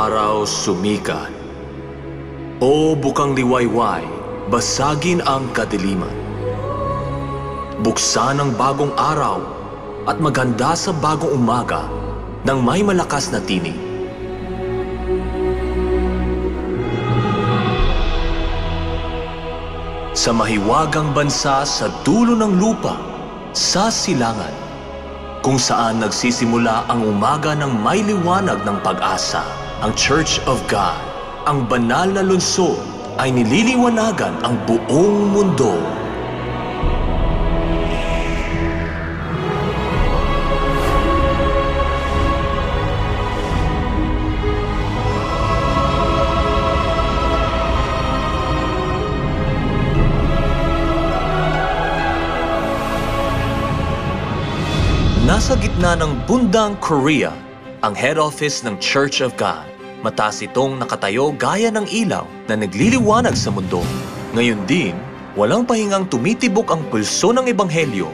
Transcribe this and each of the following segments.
araw sumikat. O bukang liwayway, basagin ang kadiliman. Buksan ang bagong araw at maghanda sa bagong umaga ng may malakas na tinig. Sa mahiwagang bansa sa dulo ng lupa, sa silangan, kung saan nagsisimula ang umaga ng may liwanag ng pag-asa, ang Church of God, ang banal na lungsod ay nililiwanagan ang buong mundo. Nasa gitna ng bundang Korea, ang head office ng Church of God. Mataas itong nakatayo gaya ng ilaw na nagliliwanag sa mundo. Ngayon din, walang pahingang tumitibok ang pulso ng Ebanghelyo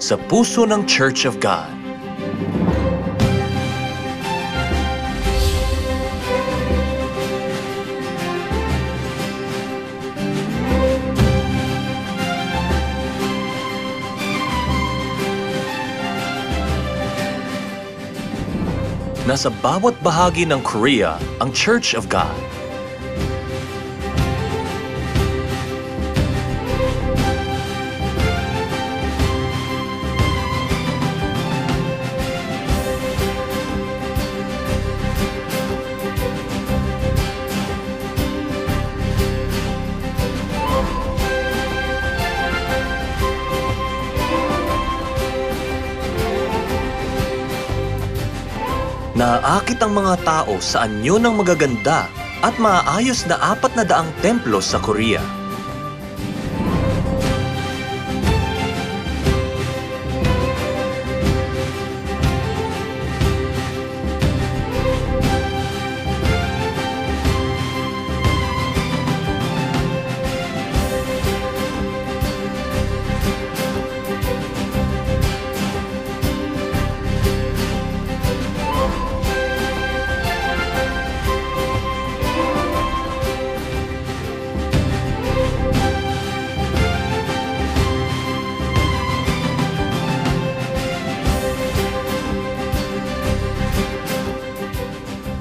sa puso ng Church of God. Nasa bawat bahagi ng Korea ang Church of God. Naaakit ang mga tao sa anyo ng magaganda at maayos na 400 templo sa Korea.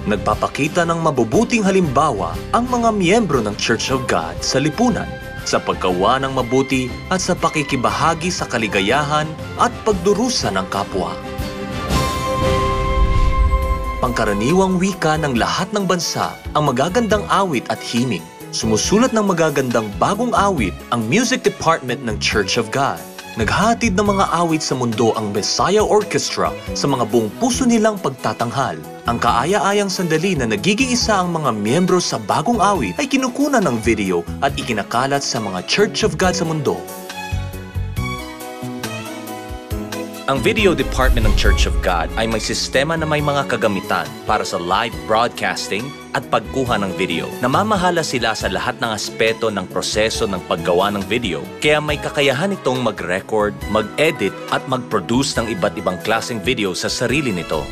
Nagpapakita ng mabubuting halimbawa ang mga miyembro ng Church of God sa lipunan sa paggawa ng mabuti at sa pakikibahagi sa kaligayahan at pagdurusa ng kapwa. Pangkaraniwang wika ng lahat ng bansa ang magagandang awit at himig. Sumusulat ng magagandang bagong awit ang music department ng Church of God. Naghatid ng mga awit sa mundo ang Messiah Orchestra sa mga buong puso nilang pagtatanghal. Ang kaaya-ayang sandali na nagiging isa ang mga miyembro sa bagong awit ay kinukunan ng video at ikinakalat sa mga Church of God sa mundo. Ang video department ng Church of God ay may sistema na may mga kagamitan para sa live broadcasting at pagkuha ng video. Namamahala sila sa lahat ng aspeto ng proseso ng paggawa ng video, kaya may kakayahan itong mag-record, mag-edit at mag-produce ng iba't ibang klaseng video sa sarili nito.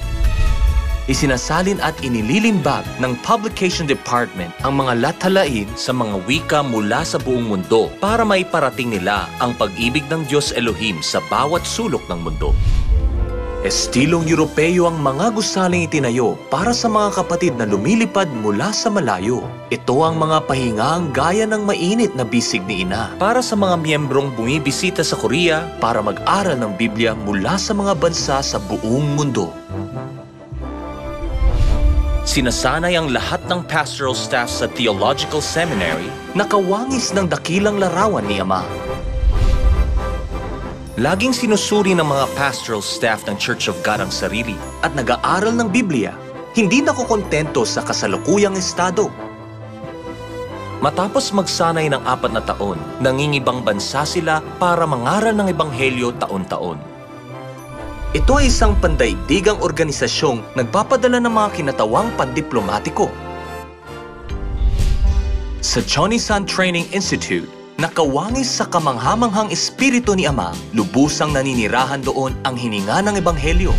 Isinasalin at inililimbag ng Publication Department ang mga lathalain sa mga wika mula sa buong mundo para maiparating nila ang pag-ibig ng Diyos Elohim sa bawat sulok ng mundo. Estilong Europeo ang mga gusaling itinayo para sa mga kapatid na lumilipad mula sa malayo. Ito ang mga pahingang gaya ng mainit na bisig ni Ina para sa mga miyembrong bumibisita sa Korea para mag-aral ng Biblia mula sa mga bansa sa buong mundo. Sinasanay ang lahat ng pastoral staff sa Theological Seminary na kawangis ng dakilang larawan ni Ama. Laging sinusuri ng mga pastoral staff ng Church of God ang sarili at nag-aaral ng Biblia, hindi nakukontento sa kasalukuyang estado. Matapos magsanay ng 4 na taon, nangingibang bansa sila para mangaral ng Ebanghelyo taon-taon. Ito ay isang pandaigdigang organisasyong nagpapadala ng mga kinatawang pandiplomatiko. Sa Chonisan Training Institute, nakawangis sa kamanghamanghang espiritu ni Ama, lubusang naninirahan doon ang hininga ng Ebanghelyo.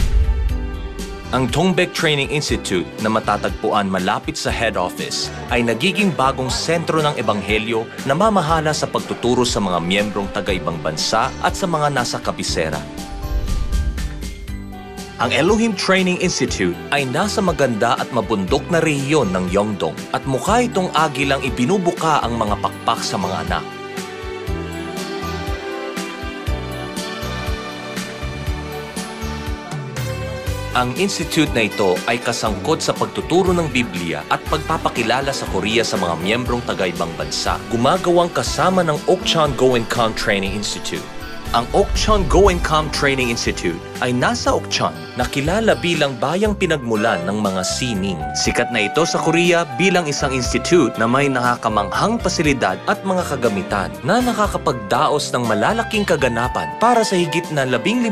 Ang Tongbek Training Institute na matatagpuan malapit sa head office ay nagiging bagong sentro ng ebanghelyo na mamahala sa pagtuturo sa mga miyembrong taga-ibang bansa at sa mga nasa kabisera. Ang Elohim Training Institute ay nasa maganda at mabundok na rehiyon ng Yeongdong at mukha itong agilang ibinubuka ang mga pakpak sa mga anak. Ang institute na ito ay kasangkot sa pagtuturo ng Biblia at pagpapakilala sa Korea sa mga miyembrong taga-ibang bansa, gumagawang kasama ng Okcheon Go and Come Training Institute. Ang Okcheon Go and Come Training Institute ay nasa Okcheon na kilala bilang bayang pinagmulan ng mga sining. Sikat na ito sa Korea bilang isang institute na may nakakamanghang pasilidad at mga kagamitan na nakakapagdaos ng malalaking kaganapan para sa higit na 15,000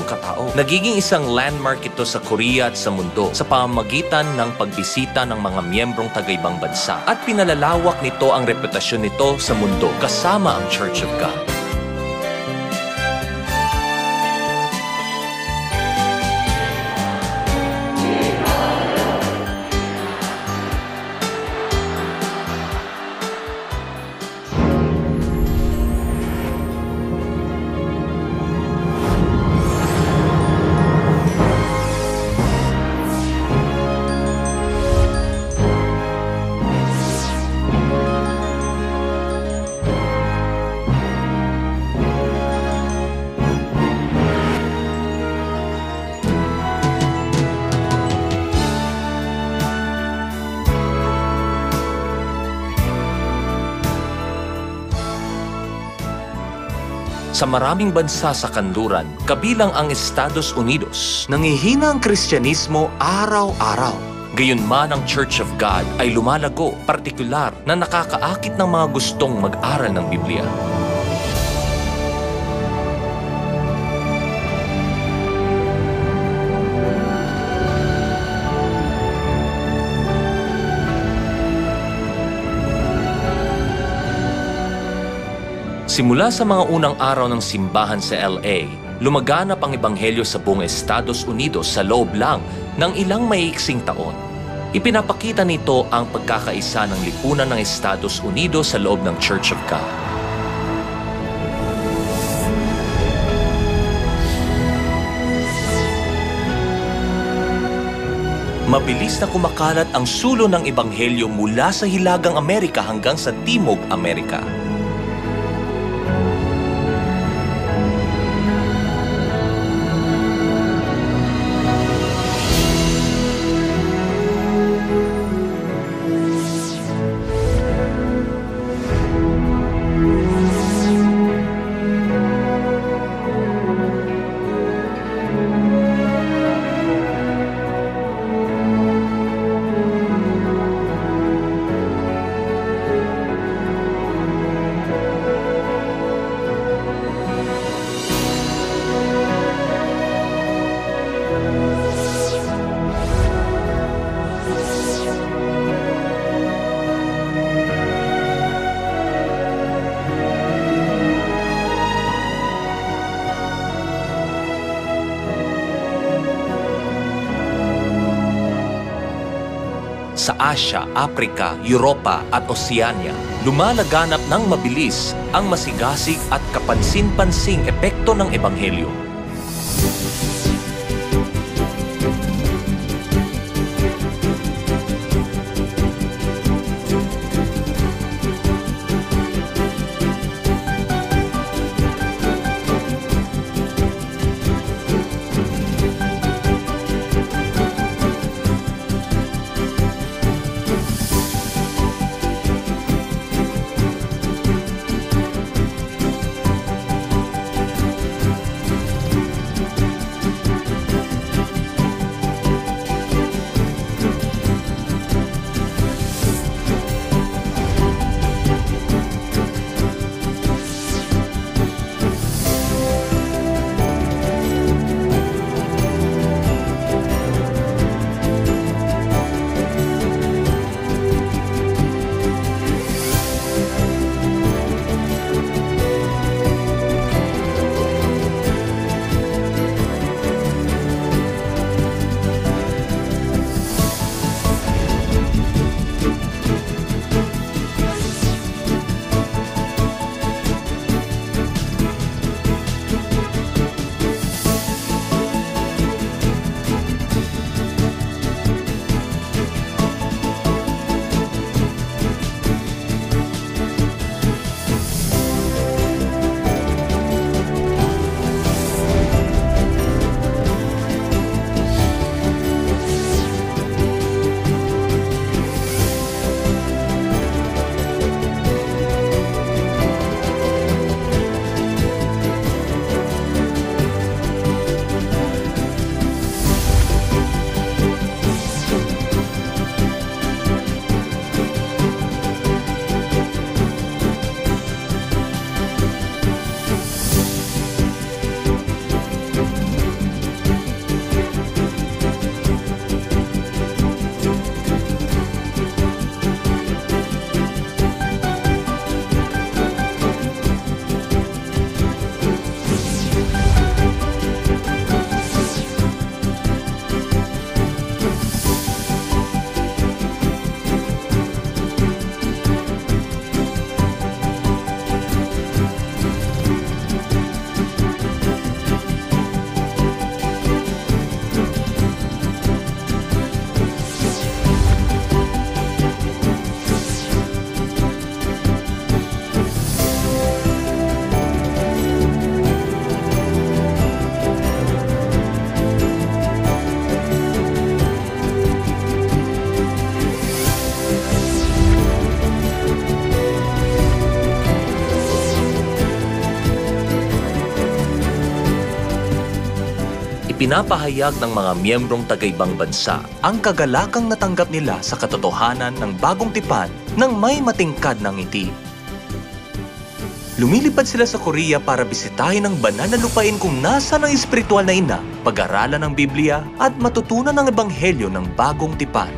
katao. Nagiging isang landmark ito sa Korea at sa mundo sa pamamagitan ng pagbisita ng mga miyembrong taga-ibang bansa at pinalalawak nito ang reputasyon nito sa mundo kasama ang Church of God. Sa maraming bansa sa kanluran, kabilang ang Estados Unidos, nangihina ang Kristyanismo araw-araw. Gayunman ang Church of God ay lumalago, partikular na nakakaakit ng mga gustong mag-aral ng Biblia. Simula sa mga unang araw ng simbahan sa LA, lumaganap ang ebanghelyo sa buong Estados Unidos sa loob lang ng ilang maiiksing taon. Ipinapakita nito ang pagkakaisa ng lipunan ng Estados Unidos sa loob ng Church of God. Mabilis na kumakalat ang sulong ng ebanghelyo mula sa Hilagang Amerika hanggang sa Timog Amerika. Sa Asya, Africa, Europa at Oceania, lumalaganap ng mabilis ang masigasig at kapansin-pansing epekto ng ebanghelyo. ipinapahayag ng mga miyembrong taga-ibang bansa ang kagalakang natanggap nila sa katotohanan ng bagong tipan ng may matingkad ng ngiti. Lumilipad sila sa Korea para bisitahin ang banal na lupain kung nasa ng espiritual na ina, pag-aralan ng Biblia at matutunan ng ebanghelyo ng bagong tipan.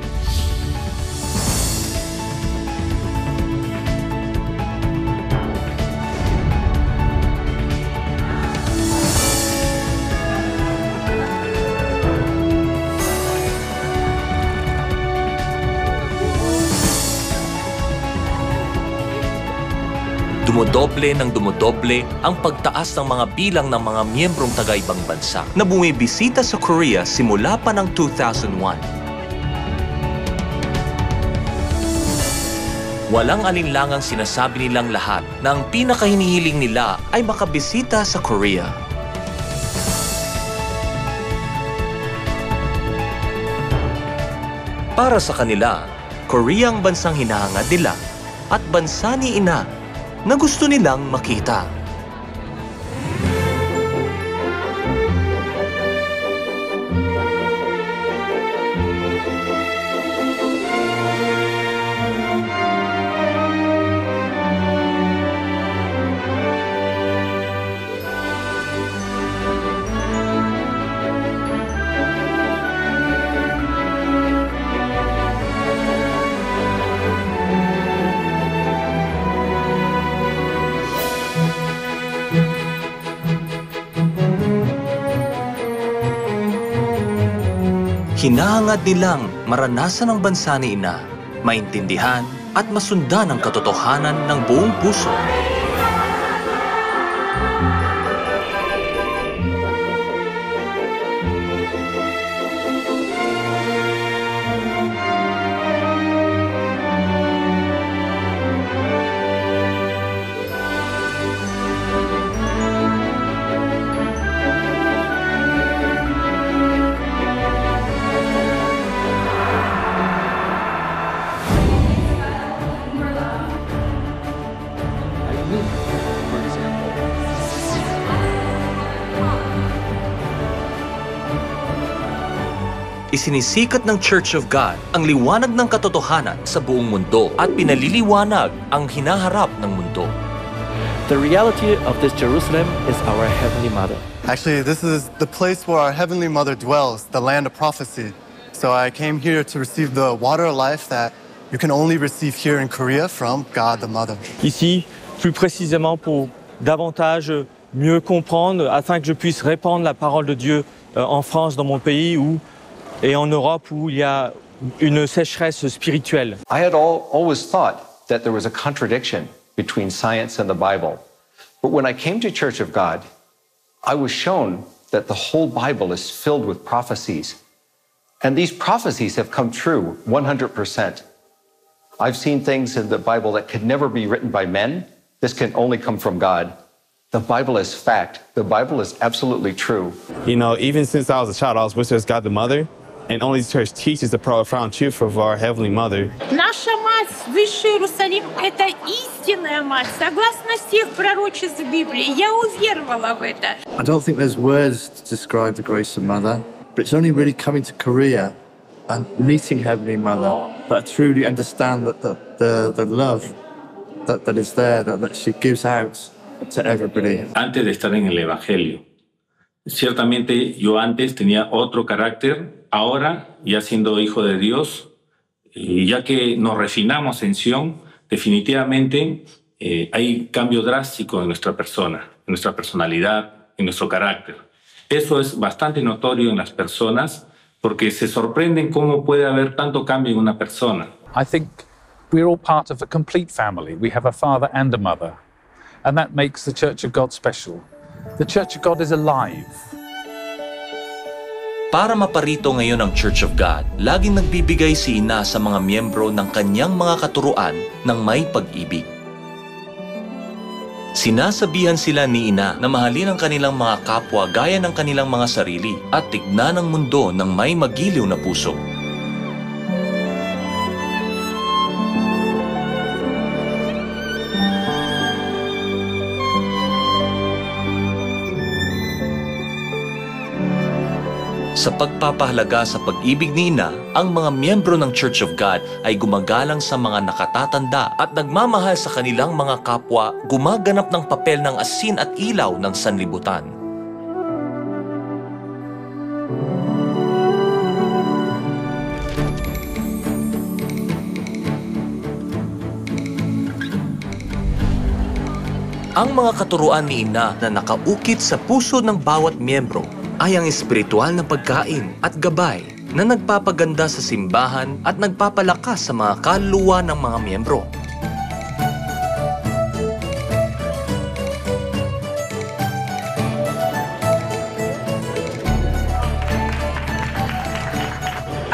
Dumodoble ng dumodoble ang pagtaas ng mga bilang ng mga miyembrong taga-ibang bansa na bumibisita sa Korea simula pa ng 2001. Walang alinlangang sinasabi nilang lahat na ang pinakahinihiling nila ay makabisita sa Korea. Para sa kanila, Korea ang bansang hinahangad nila at bansa ni Ina na gusto nilang makita. Hinahangad nilang maranasan ang bansa ni Ina, maintindihan at masundan ang katotohanan ng buong puso. Isinisikat ng Church of God ang liwanag ng katotohanan sa buong mundo at pinaliliwanag ang hinaharap ng mundo. The reality of this Jerusalem is our Heavenly Mother. Actually, this is the place where our Heavenly Mother dwells, the land of prophecy. So I came here to receive the water of life that you can only receive here in Korea from God the Mother. Ici, plus précisément pour davantage mieux comprendre, afin que je puisse répandre la parole de Dieu en France, dans mon pays, et en Europe où il y a une sécheresse spirituelle. I had always thought that there was a contradiction between science and the Bible. But when I came to Church of God, I was shown that the whole Bible is filled with prophecies. And these prophecies have come true 100%. I've seen things in the Bible that could never be written by men. This can only come from God. The Bible is fact. The Bible is absolutely true. You know, even since I was a child, I was with God the Mother. And only the church teaches the profound truth of our Heavenly Mother. Наша мать, Высший Иерусалим, это истинная мать, согласно всех пророчеств Библии. Я уверовала в это. I don't think there's words to describe the grace of Mother, but it's only really coming to Korea and meeting Heavenly Mother that I truly understand that the love that is there, that she gives out to everybody. Antes de estar en el Evangelio, ciertamente yo antes tenía otro carácter. Ahora, ya siendo hijo de Dios, y ya que nos refinamos en Sion, definitivamente hay cambio drástico en nuestra persona, en nuestra personalidad, en nuestro carácter. Eso es bastante notorio en las personas porque se sorprenden cómo puede haber tanto cambio en una persona. I think we're all part of a complete family. We have a father and a mother, and that makes the Church of God special. The Church of God is alive. Para maparito ngayon ang Church of God, laging nagbibigay si Ina sa mga miyembro ng kanyang mga katuruan ng may pag-ibig. Sinasabihan sila ni Ina na mahalin ang kanilang mga kapwa gaya ng kanilang mga sarili at tignan ang mundo ng may magiliw na puso. Sa pagpapahalaga sa pag-ibig ni Ina, ang mga miyembro ng Church of God ay gumagalang sa mga nakatatanda at nagmamahal sa kanilang mga kapwa, gumaganap ng papel ng asin at ilaw ng sanlibutan. Ang mga katuruan ni Ina na nakaukit sa puso ng bawat miyembro ay ang espiritual na pagkain at gabay na nagpapaganda sa simbahan at nagpapalakas sa mga kaluluwa ng mga miyembro.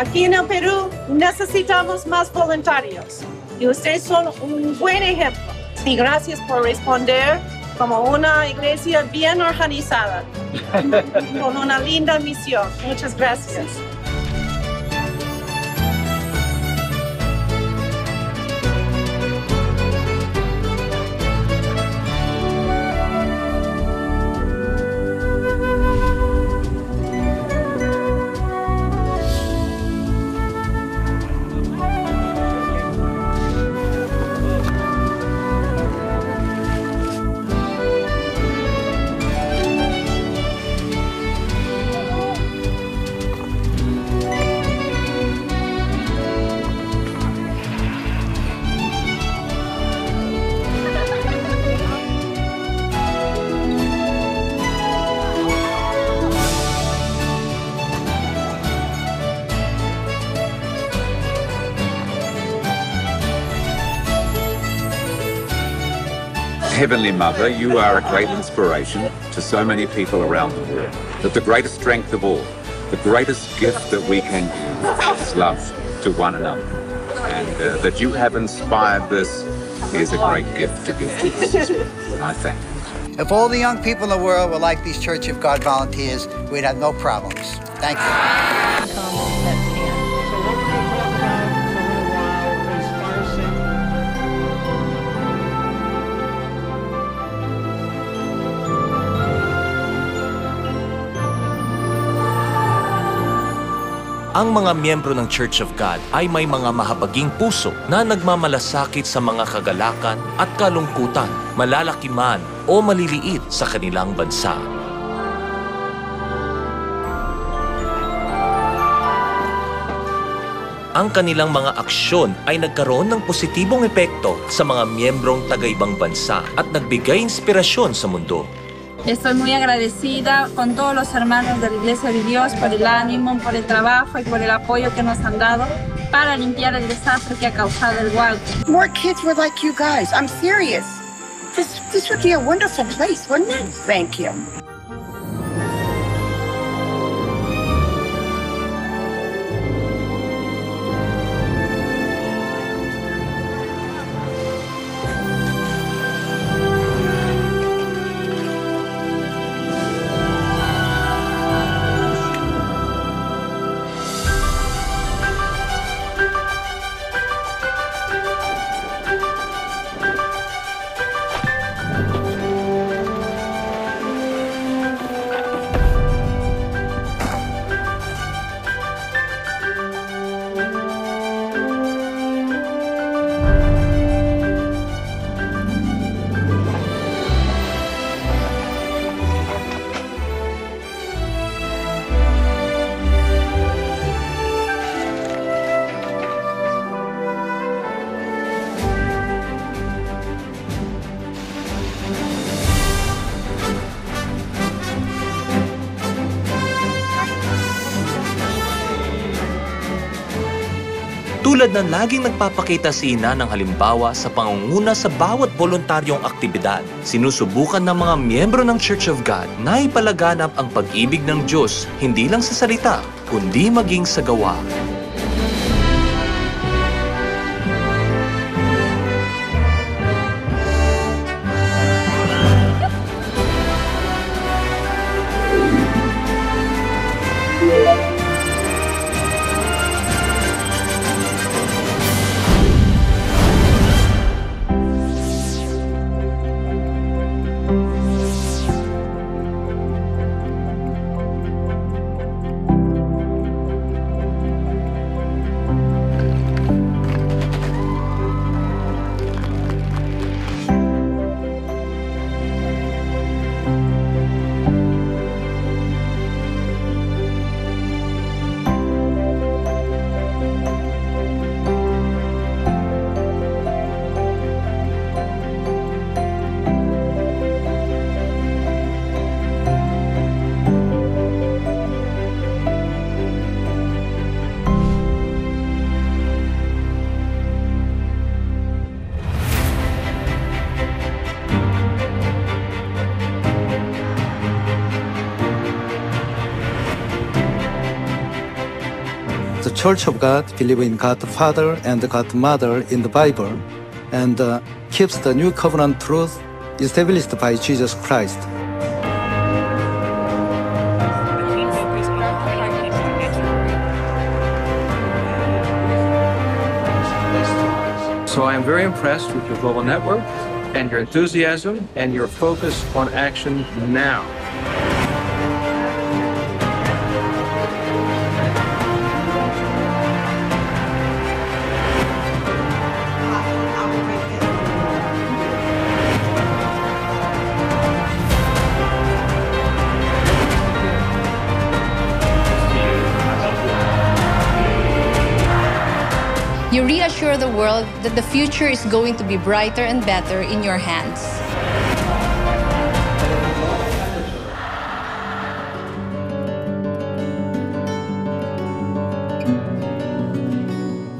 Aquí en el Perú necesitamos más voluntarios y ustedes son un buen ejemplo. Y gracias por responder como una iglesia bien organizada, con una linda misión. Muchas gracias. Heavenly Mother, you are a great inspiration to so many people around the world. That the greatest strength of all, the greatest gift that we can give is love to one another. And that you have inspired this is a great gift to give to us. And I thank you. If all the young people in the world were like these Church of God volunteers, we'd have no problems. Thank you. Ang mga miyembro ng Church of God ay may mga mahabaging puso na nagmamalasakit sa mga kagalakan at kalungkutan, malalaki man o maliliit sa kanilang bansa. Ang kanilang mga aksyon ay nagkaroon ng positibong epekto sa mga miyembrong taga-ibang bansa at nagbigay inspirasyon sa mundo. Estoy muy agradecida con todos los hermanos de la Iglesia de Dios por el ánimo, por el trabajo y por el apoyo que nos han dado para limpiar el desastre que ha causado el Hualco. More kids were like you guys. I'm serious. This would be a wonderful place, wouldn't it? Thank you. Tulad ng laging nagpapakita si Ina ng halimbawa sa pangunguna sa bawat voluntaryong aktibidad, sinusubukan ng mga miyembro ng Church of God na ipalaganap ang pag-ibig ng Diyos hindi lang sa salita, kundi maging sa gawa. The Church of God believes in God the Father and God the Mother in the Bible and keeps the new covenant truth established by Jesus Christ. So I am very impressed with your global network and your enthusiasm and your focus on action now. You reassure the world that the future is going to be brighter and better in your hands.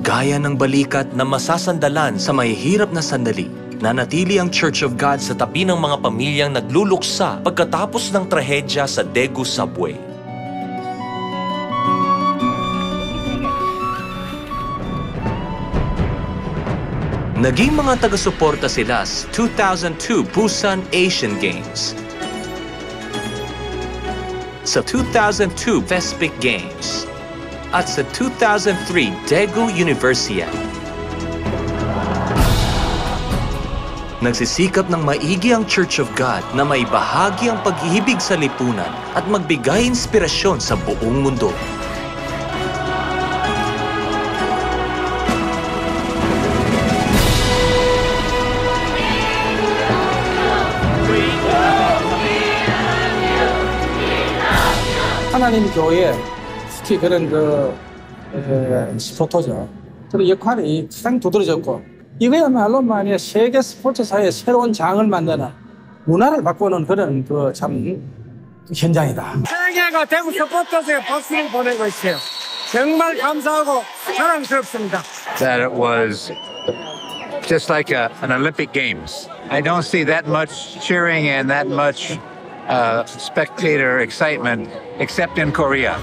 Gaya ng balikat na masasandalan sa mahihirap na sandali, nanatili ang Church of God sa tabi ng mga pamilyang nagluluksa pagkatapos ng trahedya sa Daegu subway. Naging mga taga-suporta sila sa 2002 Busan Asian Games, sa 2002 Vespic Games, at sa 2003 Daegu Universiade. Nagsisikap ng maigi ang Church of God na maibahagi ang pag-ibig sa lipunan at magbigay inspirasyon sa buong mundo. 하나님 교회, 특히 그런 스포터죠. 그런 역할이 가장 두드러졌고, 이거야말로 만약 세계 스포츠사의 새로운 장을 만드는 문화를 바꾸는 그런 참 현장이다. 세계가 대구 스포터스에 박수를 보내고 있어요. 정말 감사하고 자랑스럽습니다. That it was just like an Olympic Games. I don't see that much cheering and that much spectator excitement except in Korea.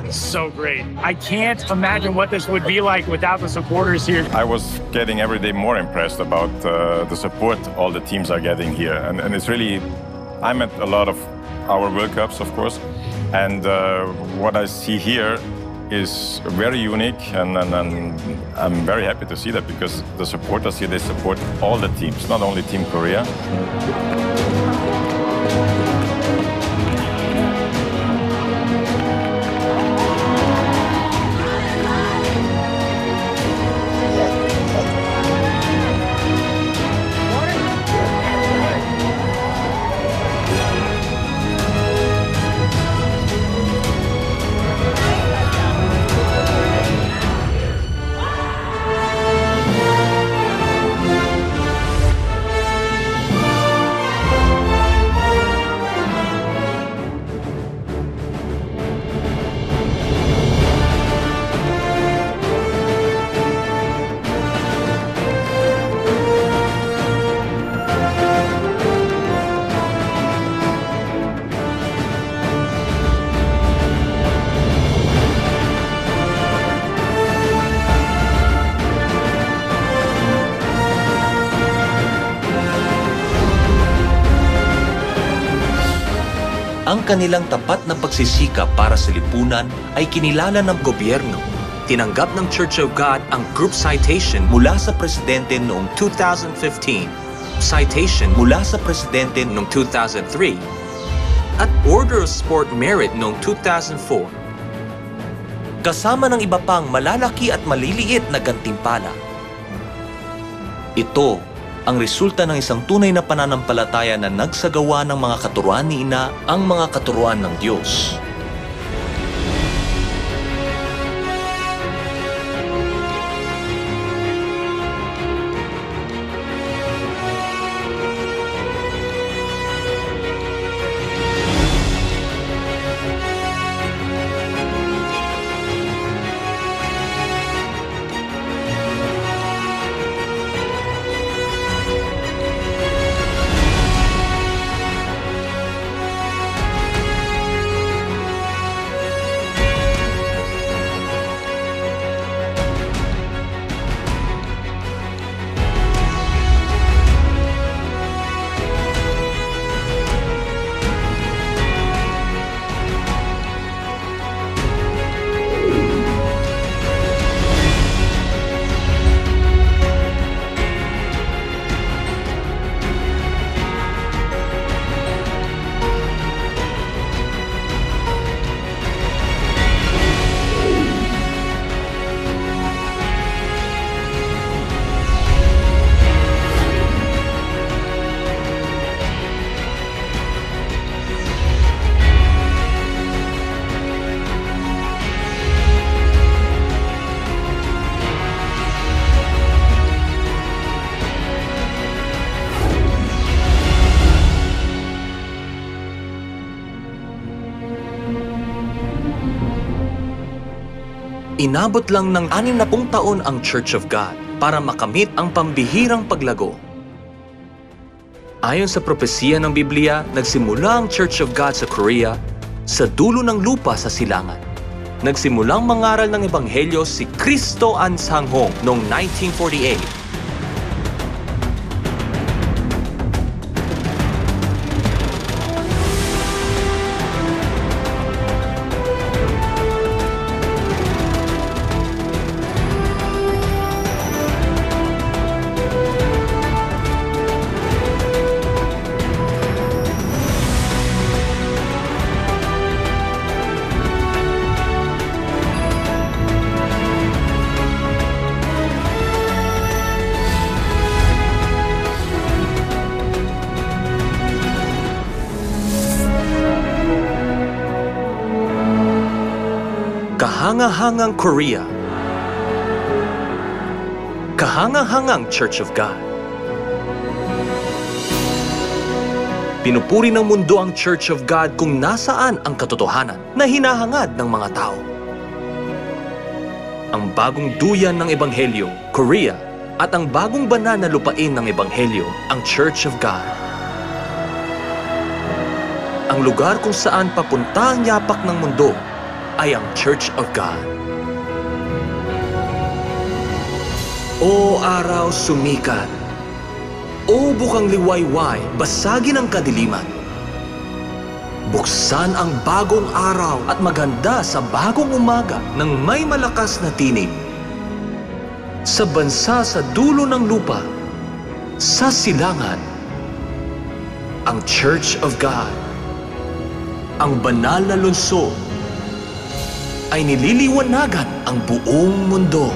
So great. I can't imagine what this would be like without the supporters here. I was getting every day more impressed about the support all the teams are getting here. And it's really, I'm at a lot of our World Cups, of course, and what I see here is very unique, and I'm very happy to see that because the supporters here, they support all the teams, not only Team Korea. Ang kanilang tapat na pagsisikap para sa lipunan ay kinilala ng gobyerno. Tinanggap ng Church of God ang group citation mula sa presidente noong 2015, citation mula sa presidente noong 2003, at Order of Sport Merit noong 2004. Kasama ng iba pang malalaki at maliliit na gantimpala. Ito ang resulta ng isang tunay na pananampalataya na nagsagawa ng mga katuruan ni Ina, ang mga katuruan ng Diyos. Inabot lang ng 60 taon ang Church of God para makamit ang pambihirang paglago. Ayon sa propesiya ng Biblia, nagsimula ang Church of God sa Korea sa dulo ng lupa sa silangan. Nagsimulang mangaral ng Ebanghelyo si Cristo An Sang-hong noong 1948. Kahangahangang Korea. Kahangahangang Church of God. Pinupuri ng mundo ang Church of God kung nasaan ang katotohanan na hinahangad ng mga tao. Ang bagong duyan ng Ebanghelyo, Korea, at ang bagong banal na lupain ng Ebanghelyo, ang Church of God. Ang lugar kung saan papunta ang yapak ng mundo ay ang Church of God. O araw sumikat, o bukang liwayway, basagin ang kadiliman. Buksan ang bagong araw at maganda sa bagong umaga ng may malakas na tinig. Sa bansa sa dulo ng lupa, sa silangan, ang Church of God, ang banal na lungsod, ay nililiwanagan ang buong mundo.